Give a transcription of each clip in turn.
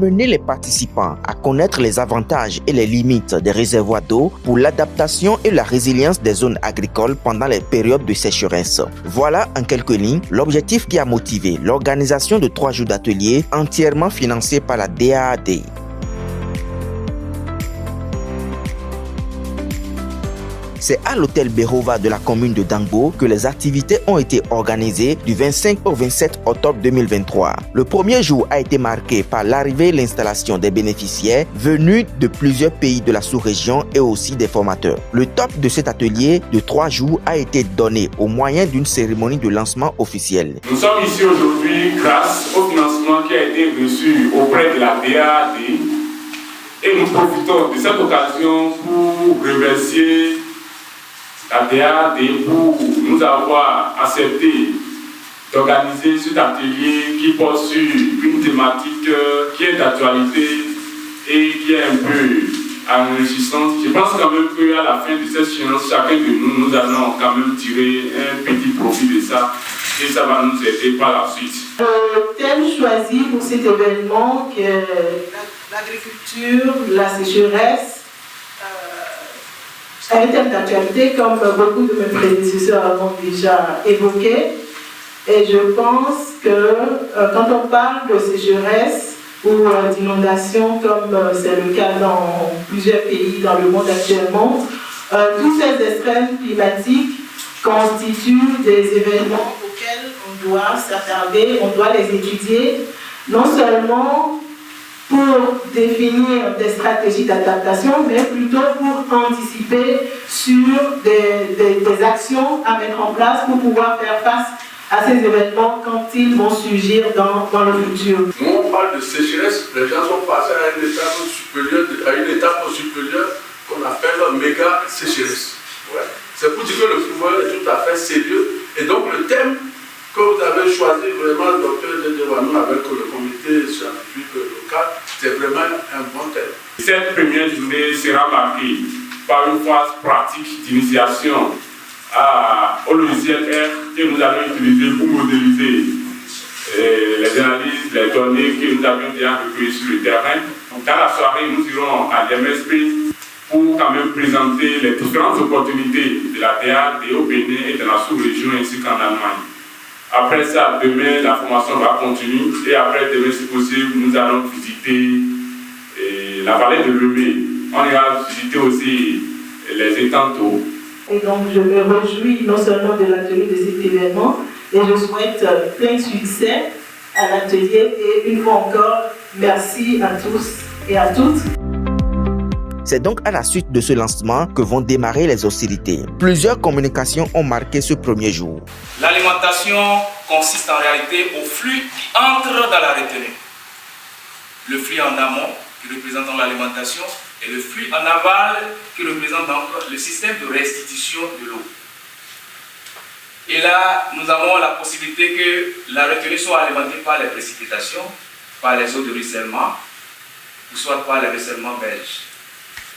amener les participants à connaître les avantages et les limites des réservoirs d'eau pour l'adaptation et la résilience des zones agricoles pendant les périodes de sécheresse. Voilà en quelques lignes l'objectif qui a motivé l'organisation de 3 jours d'ateliers entièrement financés par la DAAD. C'est à l'hôtel Berova de la commune de Dangbo que les activités ont été organisées du 25 au 27 octobre 2023. Le premier jour a été marqué par l'arrivée et l'installation des bénéficiaires venus de plusieurs pays de la sous-région et aussi des formateurs. Le top de cet atelier de 3 jours a été donné au moyen d'une cérémonie de lancement officielle. Nous sommes ici aujourd'hui grâce au financement qui a été reçu auprès de la DAAD et nous profitons de cette occasion pour remercier la DAAD pour nous avoir accepté d'organiser cet atelier qui porte sur une thématique qui est d'actualité et qui est un peu enrichissante. Je pense quand même qu'à la fin de cette séance, chacun de nous allons quand même tirer un petit profit de ça et ça va nous aider par la suite. Le thème choisi pour cet événement, qui est l'agriculture, la sécheresse, un thème d'actualité comme beaucoup de mes prédécesseurs ont déjà évoqué. Et je pense que quand on parle de sécheresse ou d'inondation, comme c'est le cas dans plusieurs pays dans le monde actuellement, tous ces extrêmes climatiques constituent des événements auxquels on doit s'attarder, on doit les étudier, non seulement pour définir des stratégies d'adaptation, mais plutôt pour anticiper sur des actions à mettre en place pour pouvoir faire face à ces événements quand ils vont surgir dans le futur. Nous, on parle de sécheresse, les gens sont passés à une étape supérieure qu'on appelle méga sécheresse. Ouais. C'est pour dire que le football est tout à fait sérieux. Et donc le thème que vous avez choisi vraiment, docteur Dedewanou, avec le comité scientifique local, c'est vraiment un bon thème. Cette première journée sera marquée par une phase pratique d'initiation au logiciel R que nous allons utiliser pour modéliser les analyses, les données que nous avions déjà recueillies sur le terrain. Dans la soirée, nous irons à l'MSP pour quand même présenter les différentes opportunités de la DAAD au Bénin et dans la sous-région ainsi qu'en Allemagne. Après ça, demain, la formation va continuer et après demain, si possible, nous allons visiter la vallée de Lemay. On ira visiter aussi les étangs d'eau. Et donc, je me réjouis non seulement de l'atelier de cet événement, mais je souhaite plein succès à l'atelier et une fois encore, merci à tous et à toutes. C'est donc à la suite de ce lancement que vont démarrer les hostilités. Plusieurs communications ont marqué ce premier jour. L'alimentation consiste en réalité au flux qui entre dans la retenue. Le flux en amont, qui représente l'alimentation, et le flux en aval, qui représente donc le système de restitution de l'eau. Et là, nous avons la possibilité que la retenue soit alimentée par les précipitations, par les eaux de ruissellement, ou soit par les ruissellements belges.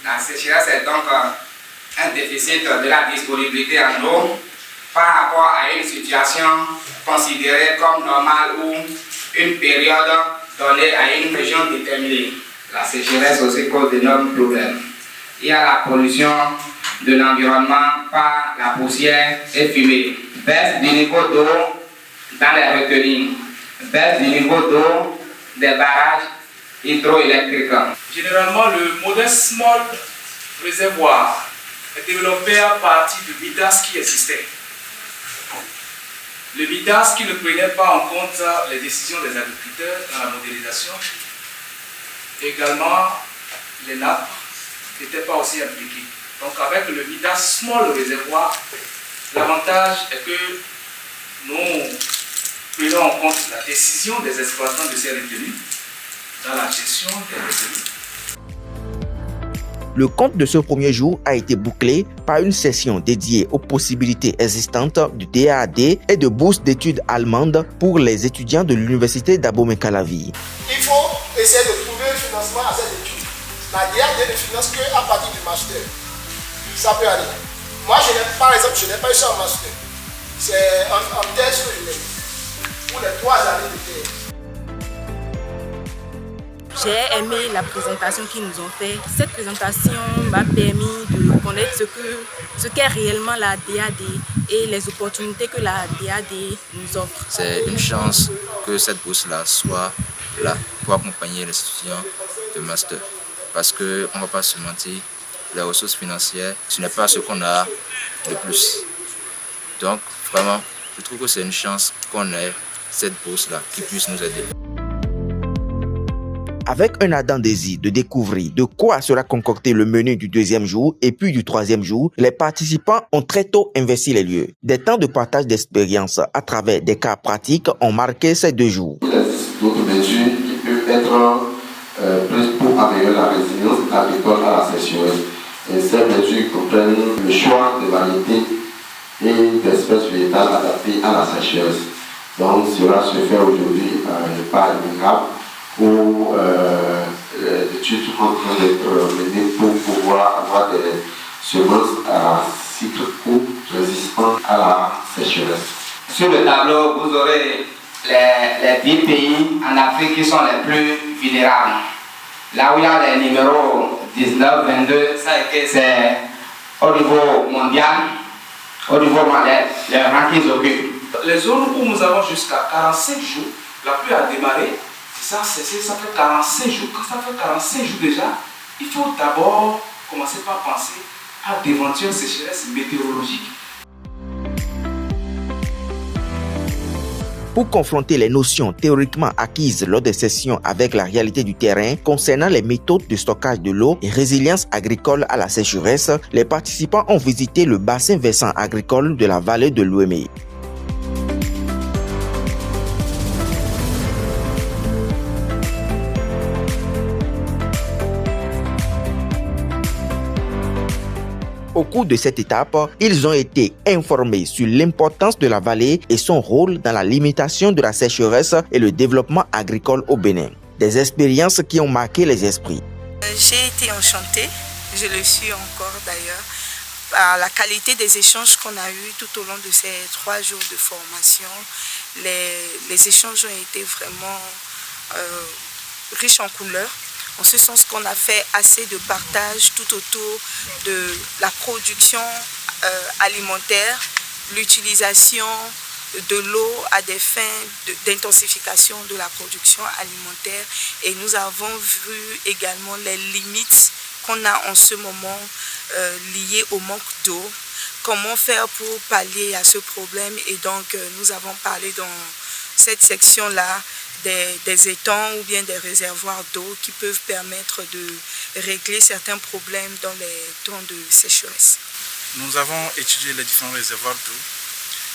La sécheresse est donc un déficit de la disponibilité en eau par rapport à une situation considérée comme normale ou une période donnée à une région déterminée. La sécheresse aussi cause d'énormes problèmes. Il y a la pollution de l'environnement par la poussière et fumée, baisse du niveau d'eau dans les retenues, baisse du niveau d'eau des barrages hydroélectriques. Généralement, le modèle small réservoir est développé à partir de MIDAS qui existait. Le MIDAS qui ne prenait pas en compte les décisions des agriculteurs dans la modélisation. Également, les nappes n'étaient pas aussi impliquées. Donc avec le MIDAS small réservoir, l'avantage est que nous prenons en compte la décision des exploitants de ces retenues dans la gestion des retenues. Le compte de ce premier jour a été bouclé par une session dédiée aux possibilités existantes du DAAD et de bourses d'études allemandes pour les étudiants de l'université d'Abomey-Calavi. Il faut essayer de trouver un financement à cette étude. La DAAD ne finance qu'à partir du master. Ça peut aller. Moi, par exemple, je n'ai pas eu ça en master. C'est en thèse que je l'ai. Pour les 3 années de thèse. J'ai aimé la présentation qu'ils nous ont faite. Cette présentation m'a permis de connaître ce qu'est réellement la DAD et les opportunités que la DAD nous offre. C'est une chance que cette bourse-là soit là pour accompagner les étudiants de master. Parce qu'on ne va pas se mentir, les ressources financières, ce n'est pas ce qu'on a de plus. Donc, vraiment, je trouve que c'est une chance qu'on ait cette bourse-là qui puisse nous aider. Avec un ardent désir de découvrir de quoi sera concocté le menu du deuxième jour et puis du troisième jour, les participants ont très tôt investi les lieux. Des temps de partage d'expériences à travers des cas pratiques ont marqué ces 2 jours. Il existe d'autres mesures qui peuvent être prises pour améliorer la résilience agricole à la sécheresse. Et ces mesures comprennent le choix de variétés et d'espèces végétales adaptées à la sécheresse. Donc cela se fait aujourd'hui par l'INRAP, où l'étude est en train d'être menée pour pouvoir avoir des semences à cycle court résistant à la sécheresse. Sur le tableau, vous aurez les 10 pays en Afrique qui sont les plus vulnérables. Là où il y a les numéros 19, 22, ça c'est au niveau mondial, au niveau mondial, les rangs qu'ils occupent. Les zones où nous avons jusqu'à 45 jours, la pluie a démarré. Ça fait 45 jours. Quand ça fait 45 jours déjà, il faut d'abord commencer par penser à d'éventuelles sécheresses météorologiques. Pour confronter les notions théoriquement acquises lors des sessions avec la réalité du terrain concernant les méthodes de stockage de l'eau et résilience agricole à la sécheresse, les participants ont visité le bassin versant agricole de la vallée de l'Ouémé. Au cours de cette étape, ils ont été informés sur l'importance de la vallée et son rôle dans la limitation de la sécheresse et le développement agricole au Bénin. Des expériences qui ont marqué les esprits. J'ai été enchantée, je le suis encore d'ailleurs, par la qualité des échanges qu'on a eus tout au long de ces 3 jours de formation. Les échanges ont été vraiment riches en couleurs. En ce sens qu'on a fait assez de partage tout autour de la production alimentaire, l'utilisation de l'eau à des fins d'intensification de la production alimentaire. Et nous avons vu également les limites qu'on a en ce moment liées au manque d'eau. Comment faire pour pallier à ce problème? Et donc nous avons parlé dans cette section-là des étangs ou bien des réservoirs d'eau qui peuvent permettre de régler certains problèmes dans les temps de sécheresse. Nous avons étudié les différents réservoirs d'eau,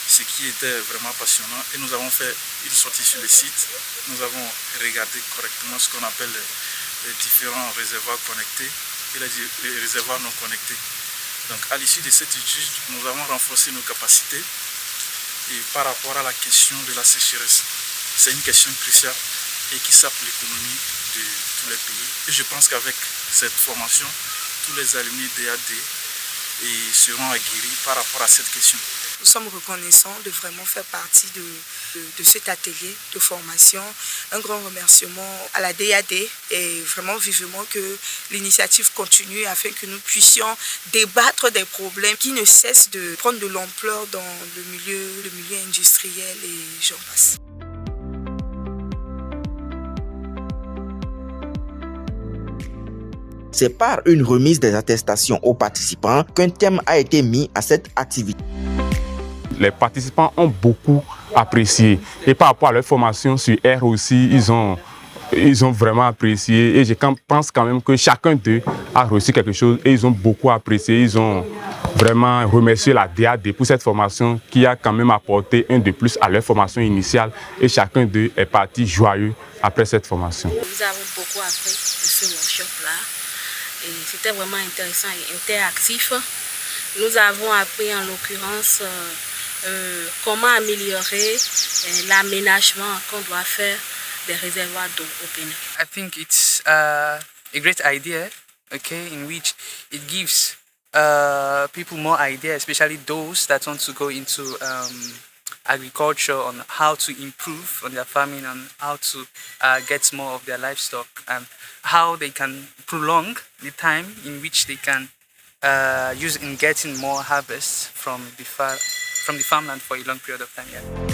ce qui était vraiment passionnant, et nous avons fait une sortie sur le site. Nous avons regardé correctement ce qu'on appelle les différents réservoirs connectés et les réservoirs non connectés. Donc à l'issue de cette étude, nous avons renforcé nos capacités et par rapport à la question de la sécheresse. C'est une question cruciale et qui sape l'économie de tous les pays. Et je pense qu'avec cette formation, tous les alumni DAD seront aguerris par rapport à cette question. Nous sommes reconnaissants de vraiment faire partie de cet atelier de formation. Un grand remerciement à la DAD et vraiment vivement que l'initiative continue afin que nous puissions débattre des problèmes qui ne cessent de prendre de l'ampleur dans le milieu industriel et j'en passe. C'est par une remise des attestations aux participants qu'un thème a été mis à cette activité. Les participants ont beaucoup apprécié et par rapport à leur formation sur R aussi, ils ont vraiment apprécié et je pense quand même que chacun d'eux a reçu quelque chose et ils ont beaucoup apprécié. Ils ont vraiment remercié la DAD pour cette formation qui a quand même apporté un de plus à leur formation initiale et chacun d'eux est parti joyeux après cette formation. Nous avons beaucoup appris de ce workshop-là. C'était vraiment intéressant et interactif. Nous avons appris en l'occurrence comment améliorer l'aménagement qu'on doit faire des réservoirs d'eau au Bénin. I think it's a great idea, okay, in which it gives people more ideas, especially those that want to go into agriculture, on how to improve on their farming, and how to get more of their livestock, and how they can prolong the time in which they can use in getting more harvests from the farmland for a long period of time. Yeah.